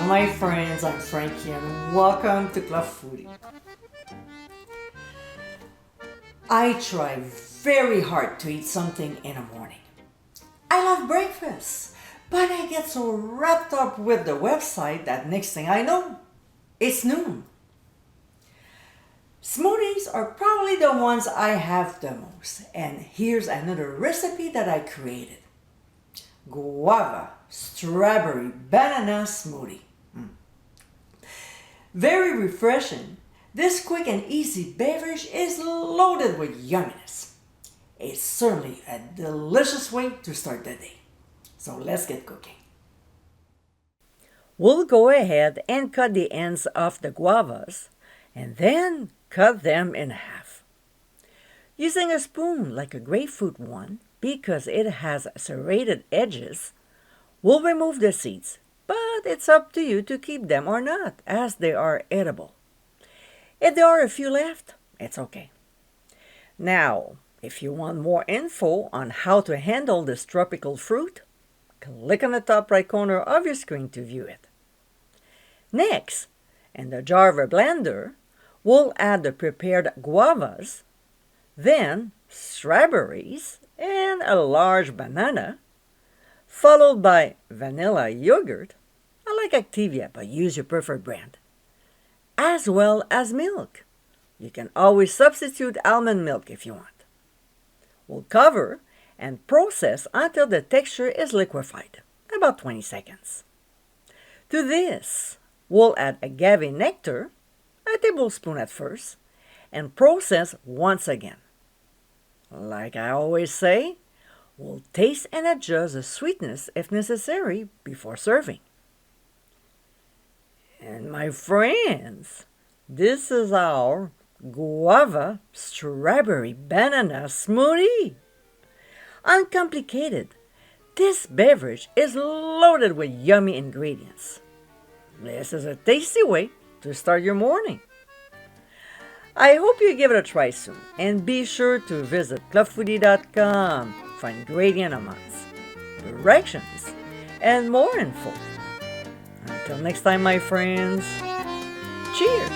Bonjour my friends, I'm Frankie and welcome to Club Foodie. I try very hard to eat something in the morning. I love breakfast, but I get so wrapped up with the website that next thing I know, it's noon. Smoothies are probably the ones I have the most, and here's another recipe that I created. Guava Strawberry Banana Smoothie. Very refreshing, this quick and easy beverage is loaded with yumminess. It's certainly a delicious way to start the day. So let's get cooking. We'll go ahead and cut the ends of the guavas and then cut them in half. Using a spoon like a grapefruit one because it has serrated edges, we'll remove the seeds, but it's up to you to keep them or not as they are edible. If there are a few left, it's okay. Now, if you want more info on how to handle this tropical fruit, click on the top right corner of your screen to view it. Next, in the jar of a blender, we'll add the prepared guavas, then strawberries and a large banana, followed by vanilla yogurt. I like Activia, but use your preferred brand, as well as milk. You can always substitute almond milk if you want. We'll cover and process until the texture is liquefied, about 20 seconds. To this, we'll add agave nectar, a tablespoon at first, and process once again. Like I always say, we'll taste and adjust the sweetness if necessary before serving. And my friends, this is our Guava Strawberry Banana Smoothie. Uncomplicated, this beverage is loaded with yummy ingredients. This is a tasty way to start your morning. I hope you give it a try soon, and be sure to visit clubfoodie.com for ingredient amounts, directions, and more info. Until next time, my friends, cheers!